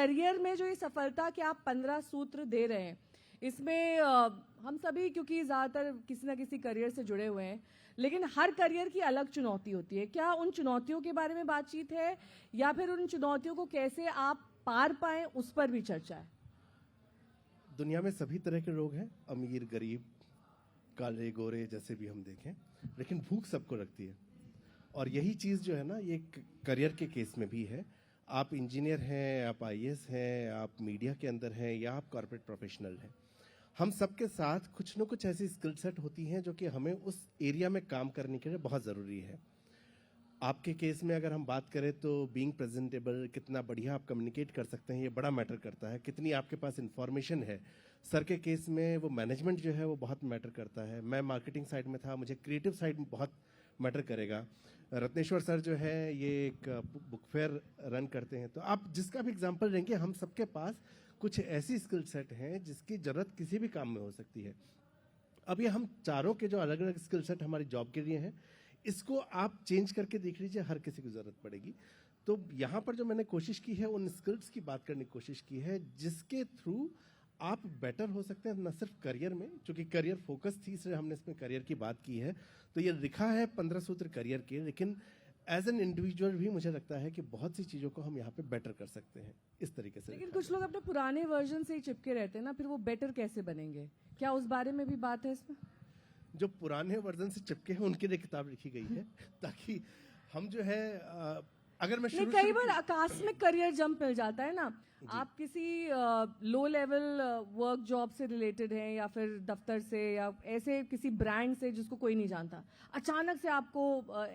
Career में जो ये सफलता के आप 15 सूत्र दे रहे हैं, इसमें हम सभी क्योंकि ज़्यादातर किसी ना किसी करियर से जुड़े हुए हैं, लेकिन हर करियर की अलग चुनौती होती है। क्या उन चुनौतियों के बारे में बातचीत है या फिर उन चुनौतियों को कैसे आप पार पाएं उस पर भी चर्चा है? दुनिया में सभी तरह के लोग हैं, अमीर गरीब काले गोरे जैसे भी हम देखें, लेकिन भूख सबको लगती है। और यही चीज़ जो है ना, ये करियर के केस में भी है। आप इंजीनियर हैं, आप आईएएस हैं, आप मीडिया के अंदर हैं या आप कॉर्पोरेट प्रोफेशनल हैं, हम सबके साथ कुछ न कुछ ऐसी स्किल सेट होती हैं जो कि हमें उस एरिया में काम करने के लिए बहुत ज़रूरी है। आपके केस में अगर हम बात करें तो बीइंग प्रेजेंटेबल, कितना बढ़िया आप कम्युनिकेट कर सकते हैं, ये बड़ा मैटर करता है। कितनी आपके पास इंफॉर्मेशन है। सर के केस में वो मैनेजमेंट जो है वो बहुत मैटर करता है। मैं मार्केटिंग साइड में था, मुझे क्रिएटिव साइड में बहुत मैटर करेगा। रत्नेश्वर सर जो है ये एक बुक फेयर रन करते हैं, तो आप जिसका भी एग्जांपल लेंगे, हम सबके पास कुछ ऐसी स्किल सेट हैं जिसकी जरूरत किसी भी काम में हो सकती है। अब ये हम चारों के जो अलग अलग स्किल सेट हमारी जॉब के लिए हैं, इसको आप चेंज करके देख लीजिए, हर किसी को जरूरत पड़ेगी। तो यहाँ पर जो मैंने कोशिश की है, उन स्किल्स की बात करने की कोशिश की है जिसके थ्रू आप बेटर हो सकते हैं, न सिर्फ करियर में, क्योंकि करियर फोकस थी इसलिए हमने इसमें करियर की बात की है। तो ये लिखा है 15 सूत्र करियर के, लेकिन एज एन इंडिविजुअल भी मुझे लगता है कि बहुत सी चीज़ों को हम यहाँ पे बेटर कर सकते हैं इस तरीके से। लेकिन कुछ लोग अपने पुराने वर्जन से ही चिपके रहते हैं ना, फिर वो बेटर कैसे बनेंगे? क्या उस बारे में भी बात है इसमें? जो पुराने वर्जन से चिपके हैं उनके लिए किताब लिखी गई है, ताकि हम जो है अगर मैं नहीं, कई बार आकस्मिक करियर जंप मिल जाता है ना। आप किसी लो लेवल वर्क जॉब से रिलेटेड हैं या फिर दफ्तर से या ऐसे किसी ब्रांड से जिसको कोई नहीं जानता, अचानक से आपको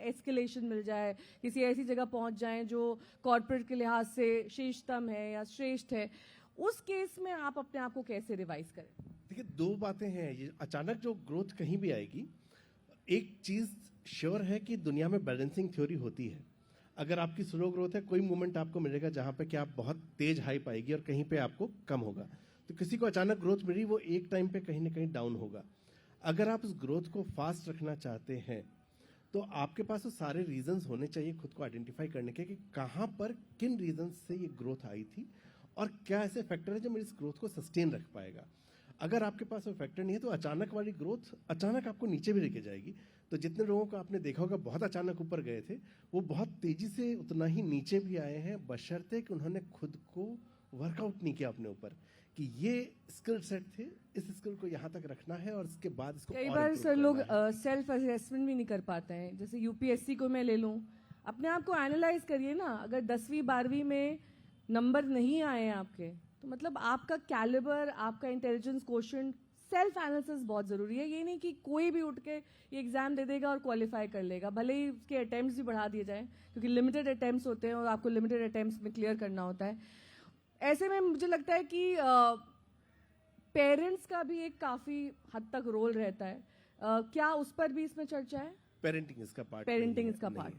एस्केलेशन मिल जाए, किसी ऐसी जगह पहुंच जाएं जो कॉर्पोरेट के लिहाज से शीर्षतम है या श्रेष्ठ है, उस केस में आप अपने आप को कैसे रिवाइज करें? देखिए, दो बातें हैं। ये अचानक जो ग्रोथ कहीं भी आएगी, एक चीज श्योर है कि दुनिया में बैलेंसिंग थ्योरी होती है। अगर आपकी स्लो ग्रोथ है, कोई मोमेंट आपको मिलेगा जहां पे कि आप बहुत तेज हाई पाएगी और कहीं पे आपको कम होगा। तो किसी को अचानक ग्रोथ मिली, वो एक टाइम पे कहीं ना कहीं डाउन होगा। अगर आप उस ग्रोथ को फास्ट रखना चाहते हैं तो आपके पास वो सारे रीजंस होने चाहिए खुद को आइडेंटिफाई करने के, कि कहां पर किन रीजंस से ये ग्रोथ आई थी और क्या ऐसे फैक्टर है जो मेरी इस ग्रोथ को सस्टेन रख पाएगा। अगर आपके पास वो फैक्टर नहीं है तो अचानक वाली ग्रोथ अचानक आपको नीचे भी लेके जाएगी। तो जितने लोगों को आपने देखा होगा बहुत अचानक ऊपर गए थे, वो बहुत तेजी से उतना ही नीचे भी आए हैं, बशर्ते कि उन्होंने खुद को वर्कआउट नहीं किया अपने ऊपर कि ये स्किल सेट थे, इस स्किल को यहाँ तक रखना है और इसके बाद इसको कई बार सर लोग सेल्फ असेसमेंट भी नहीं कर पाते हैं। जैसे यूपीएससी को मैं ले लूँ, अपने आप को एनालाइज करिए ना। अगर 10वीं 12वीं में नंबर नहीं आए हैं आपके, तो मतलब आपका कैलिबर, आपका इंटेलिजेंस कोशेंट, सेल्फ एनालिसिस बहुत जरूरी है। ये नहीं कि कोई भी उठ के ये एग्जाम दे देगा और क्वालिफाई कर लेगा, भले ही उसके अटेम्प्ट्स भी बढ़ा दिए जाएं, क्योंकि लिमिटेड अटेम्प्ट्स होते हैं और आपको लिमिटेड अटेम्प्ट्स में क्लियर करना होता है। ऐसे में मुझे लगता है कि पेरेंट्स का भी एक काफी हद तक रोल रहता है। क्या उस पर भी इसमें चर्चा है? पेरेंटिंग इसका पार्ट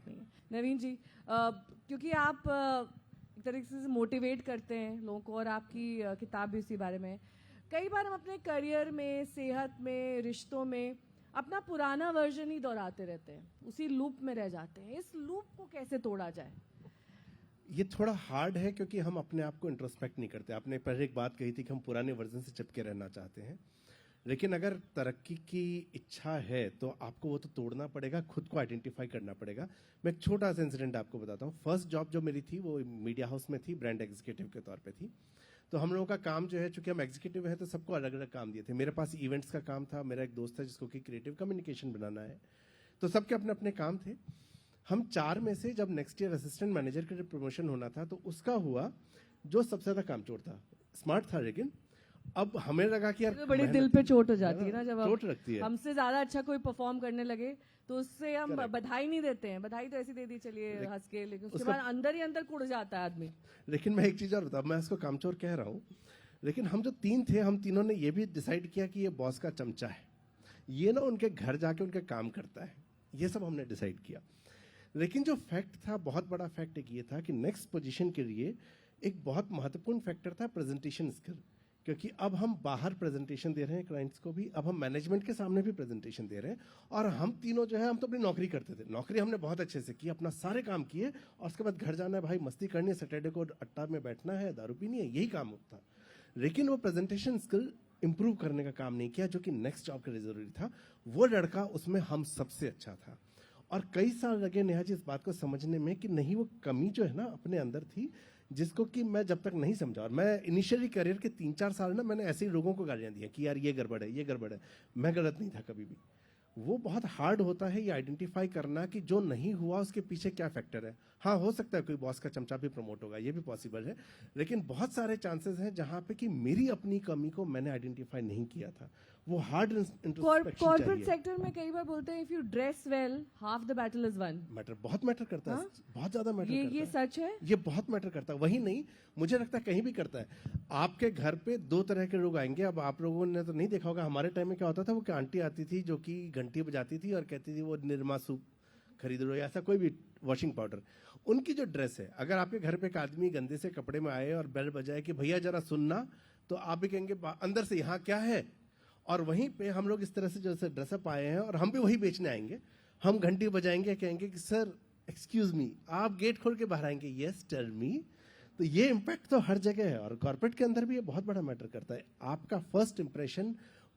नहीं है। नवीन जी, क्योंकि आप एक तरीके से मोटिवेट करते हैं लोगों को और आपकी किताब भी इसी बारे में है। कई बार हम अपने करियर में, सेहत में, रिश्तों में अपना पुराना वर्जन ही दोहराते रहते हैं, उसी लूप में रह जाते हैं। इस लूप को कैसे तोड़ा जाए? ये थोड़ा हार्ड है क्योंकि हम अपने आप को इंट्रोस्पेक्ट नहीं करते। आपने पहले एक बात कही थी कि हम पुराने वर्जन से चिपके रहना चाहते हैं, लेकिन अगर तरक्की की इच्छा है तो आपको वो तो तोड़ना पड़ेगा, खुद को आइडेंटिफाई करना पड़ेगा। मैं एक छोटा सा इंसिडेंट आपको बताता हूँ। फर्स्ट जॉब जो मेरी थी वो मीडिया हाउस में थी, ब्रांड एग्जीक्यूटिव के तौर पे थी। तो हम लोगों का काम जो है, चूंकि हम एग्जीक्यूटिव हैं तो सबको अलग अलग काम दिए थे। मेरे पास इवेंट्स का काम था, मेरा एक दोस्त था जिसको कि क्रिएटिव कम्युनिकेशन बनाना है, तो सबके अपने अपने काम थे। हम 4 में से जब नेक्स्ट ईयर असिस्टेंट मैनेजर के लिए प्रमोशन होना था तो उसका हुआ जो सबसे ज्यादा कामचोर था। स्मार्ट था, लेकिन अब हमें लगा कि यार तो बड़ी दिल पे चोट हो जाती है ना जब चोट लगती है। हमसे ज्यादा अच्छा कोई परफॉर्म करने लगे तो उससे हम बधाई नहीं देते हैं। बधाई तो ऐसी दे दी चलिए हंस के, लेकिन उसके बाद अंदर ही अंदर कुड़ जाता है आदमी। लेकिन मैं एक चीज और बताऊं, मैं इसको कामचोर कह रहा हूं, लेकिन हम जो 3 थे, हम तीनों ने ये भी डिसाइड किया कि ये बॉस का चमचा है, ये ना उनके घर जाके उनके काम करता है, ये सब हमने डिसाइड किया। लेकिन जो फैक्ट था, बहुत बड़ा फैक्ट एक ये था कि नेक्स्ट पोजीशन के लिए एक बहुत महत्वपूर्ण फैक्टर था प्रेजेंटेशन स्किल, क्योंकि अब हम बाहर प्रेजेंटेशन दे रहे हैं क्लाइंट्स को भी, अब हम मैनेजमेंट के सामने भी प्रेजेंटेशन दे रहे हैं। और हम तीनों जो है, हम तो अपनी नौकरी करते थे, नौकरी हमने बहुत अच्छे से की, अपना सारे काम किए, और उसके बाद घर जाना है भाई, मस्ती करनी है, सैटरडे को अट्टा में बैठना है, दारू पीनी है, यही काम होता है। लेकिन वो प्रेजेंटेशन स्किल इंप्रूव करने का काम नहीं किया, जो कि नेक्स्ट जॉब के लिए जरूरी था। वो लड़का उसमें हम सबसे अच्छा था, और कई साल लगे नेहा जी इस बात को समझने में कि नहीं, वो कमी जो है ना अपने अंदर थी, जिसको कि मैं जब तक नहीं समझा। और मैं इनिशियली करियर के 3-4 साल ना मैंने ऐसे ही लोगों को गालियां दी कि यार ये गड़बड़ है, ये गड़बड़ है। मैं गलत नहीं था कभी भी। वो बहुत हार्ड होता है ये आइडेंटिफाई करना कि जो नहीं हुआ उसके पीछे क्या फैक्टर है। हाँ, हो सकता है कोई बॉस का चमचा भी प्रमोट होगा, ये भी पॉसिबल है, लेकिन बहुत सारे चांसेस हैं जहां पे कि मेरी अपनी कमी को मैंने आइडेंटिफाई नहीं किया था। वो हार्ड इंट्रोस्पेक्शन कॉर्पोरेट चाहिए। सेक्टर में कई बार बोलते हैं if you dress well half the battle is one. Matter बहुत मैटर करता है, हाँ? बहुत ज्यादा मैटर करता ये है। सच है। ये बहुत मैटर करता है। वही नहीं, मुझे लगता है कहीं भी करता है। आपके घर पे 2 तरह के लोग आएंगे। अब आप लोगों ने तो नहीं देखा होगा, हमारे टाइम में क्या होता था, वो आंटी आती थी जो कि घंटी बजाती थी और कहती थी वो निरमा सूप खरीद लो या ऐसा कोई भी वॉशिंग पाउडर। उनकी जो ड्रेस है, अगर आपके घर पे एक आदमी गंदे से कपड़े में आए और बेल बजाए कि भैया जरा सुनना, तो आप भी कहेंगे अंदर से यहाँ क्या है। और वहीं पे हम लोग इस तरह से जैसे ड्रेसअप आए हैं और हम भी वही बेचने आएंगे, हम घंटी बजाएंगे, कहेंगे कि सर एक्सक्यूज मी, आप गेट खोल के बाहर आएंगे, यस टेल मी। तो ये इम्पैक्ट तो हर जगह है, और कॉर्पोरेट के अंदर भी ये बहुत बड़ा मैटर करता है। आपका फर्स्ट इंप्रेशन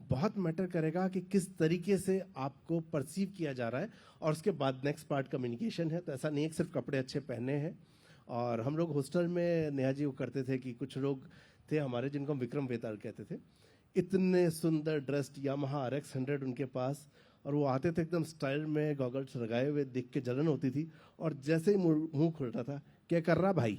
बहुत मैटर करेगा कि किस तरीके से आपको परसीव किया जा रहा है, और उसके बाद नेक्स्ट पार्ट कम्युनिकेशन है। तो ऐसा नहीं है कि सिर्फ कपड़े अच्छे पहने हैं। और हम लोग हॉस्टल में नेहा जी वो करते थे कि कुछ लोग थे हमारे जिनको हम विक्रम वेताल कहते थे, इतने सुंदर ड्रेस्ड यामाहा RX 100 उनके पास, और वो आते थे एकदम स्टाइल में, गॉगल्स लगाए हुए, देख के जलन होती थी। और जैसे ही मुंह खुलता था, क्या कर रहा भाई,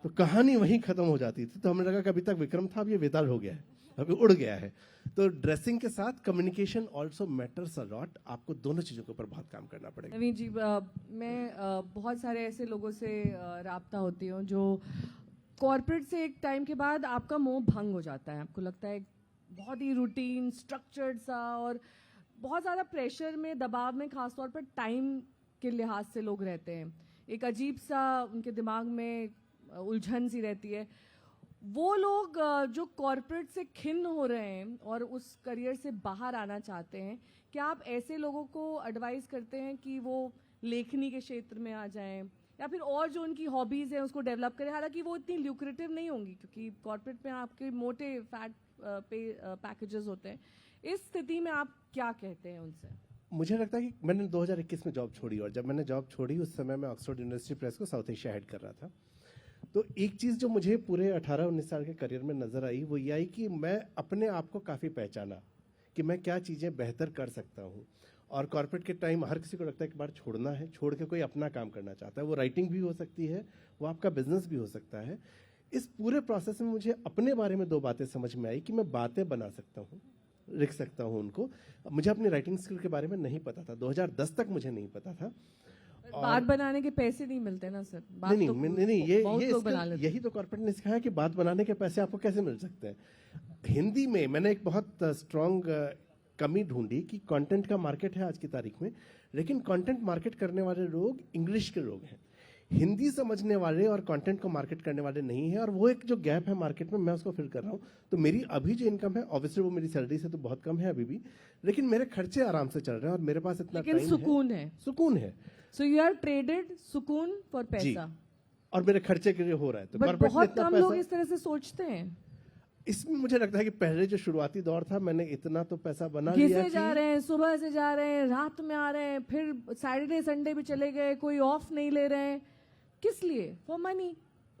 तो कहानी वहीं खत्म हो जाती थी। तो हमें लगा कि अभी तक विक्रम था, अब ये वेताल हो गया है, अभी उड़ गया है। तो ड्रेसिंग के साथ communication also matters a lot. आपको दोनों चीजों के ऊपर बहुत काम करना पड़ेगा। नवीन जी, मैं बहुत सारे ऐसे लोगों से राब्ता होती हूँ जो कॉर्पोरेट से एक टाइम के बाद आपका मोह भंग हो जाता है। आपको लगता है बहुत ही रूटीन स्ट्रक्चर्ड सा, और बहुत ज़्यादा प्रेशर में, दबाव में, खासतौर पर टाइम के लिहाज से लोग रहते हैं। एक अजीब सा उनके दिमाग में उलझन सी रहती है। वो लोग जो कॉर्पोरेट से खिन्न हो रहे हैं और उस करियर से बाहर आना चाहते हैं, क्या आप ऐसे लोगों को एडवाइस करते हैं कि वो लेखनी के क्षेत्र में आ जाएं, या फिर और जो उनकी हॉबीज हैं उसको डेवलप करें? हालांकि वो इतनी ल्यूक्रेटिव नहीं होंगी, क्योंकि कॉर्पोरेट में आपके मोटे फैट पैकेजेस होते हैं। इस स्थिति में आप क्या कहते हैं उनसे? मुझे लगता है कि मैंने 2021 में जॉब छोड़ी, और जब मैंने जॉब छोड़ी उस समय मैं ऑक्सफोर्ड यूनिवर्सिटी प्रेस को साउथ एशिया हेड कर रहा था। तो एक चीज़ जो मुझे पूरे 18-19 साल के करियर में नजर आई, वो ये आई कि मैं अपने आप को काफ़ी पहचाना कि मैं क्या चीज़ें बेहतर कर सकता हूँ। और कॉर्पोरेट के टाइम हर किसी को लगता है कि बार छोड़ना है, छोड़ के कोई अपना काम करना चाहता है। वो राइटिंग भी हो सकती है, वो आपका बिजनेस भी हो सकता है। इस पूरे प्रोसेस में मुझे अपने बारे में 2 बातें समझ में आई कि मैं बातें बना सकता हूँ, लिख सकता हूँ उनको। मुझे अपनी राइटिंग स्किल के बारे में नहीं पता था, 2010 तक मुझे नहीं पता था। बात बनाने के पैसे नहीं मिलते ना सर। बात नहीं, तो नहीं, बहुत ये लोग बना लेते हैं। यही तो कॉर्पोरेट ने सिखाया कि बात बनाने के पैसे आपको कैसे मिल सकते हैं। हिंदी में मैंने एक बहुत स्ट्रांग कमी ढूंढी कि कंटेंट का मार्केट है आज की तारीख में, लेकिन कंटेंट मार्केट करने वाले लोग इंग्लिश के लोग हैं, हिंदी समझने वाले और कंटेंट को मार्केट करने वाले नहीं है। और वो एक जो गैप है मार्केट में, मैं उसको फिल कर रहा हूँ। तो मेरी अभी जो इनकम है, ऑब्वियसली वो मेरी सैलरी से तो बहुत कम है अभी भी, लेकिन मेरे खर्चे आराम से चल रहे हैं और मेरे पास इतना लेकिन टाइम सुकून है। सुकून है। सो यू आर ट्रेडेड सुकून फॉर पैसा। और मेरे खर्चे के लिए हो रहा है। तो बट corporate ने बहुत इतना कम लोग पैसा- इस तरह से सोचते हैं। इसमें मुझे लगता है कि पहले जो शुरुआती दौर था, मैंने इतना तो पैसा बना लिया घिसे कि जा रहे हैं, सुबह से जा रहे हैं, रात में आ रहे हैं, फिर सैटरडे संडे भी चले गए, कोई ऑफ नहीं ले रहे हैं। किस लिए? For money.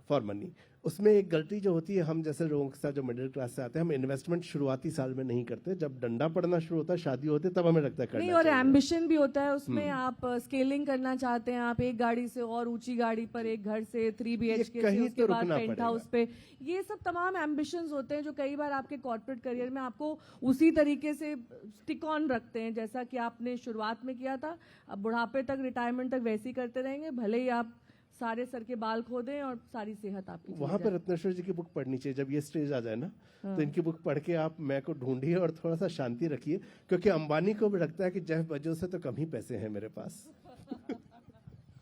For money. उसमें एक गलती जो होती है, हम जैसे लोगों के साथ जो मिडिल क्लास से आते हैं, हम इन्वेस्टमेंट शुरुआती साल में नहीं करते। जब डंडा पड़ना शुरू होता है, शादी होती है, तब हमें लगता है करना नहीं, और चाहिए। एम्बिशन भी होता है उसमें। आप स्केलिंग करना चाहते हैं, आप एक गाड़ी से और ऊंची गाड़ी पर, एक घर से 3 BHK से, कहीं उसके तो बाद रुकना पेंट पड़ेगा। हाउस पे। ये सब तमाम एम्बिशंस होते हैं जो कई बार आपके कॉर्पोरेट करियर में आपको उसी तरीके से स्टिक ऑन रखते हैं जैसा कि आपने शुरुआत में किया था। अब बुढ़ापे तक, रिटायरमेंट तक वैसे ही करते रहेंगे, भले ही आप सारे सर के बाल खो दें और सारी सेहत आपकी चली वहां जाए। पर रत्नेश्वर जी की बुक पढ़नी चाहिए। जब ये स्टेज आ जाए ना, तो इनकी बुक पढ़ के आप मैं को ढूंढिए और थोड़ा सा शांति रखिए, क्योंकि अंबानी को भी लगता है कि जेफ बेजोस से तो कम ही पैसे हैं मेरे पास।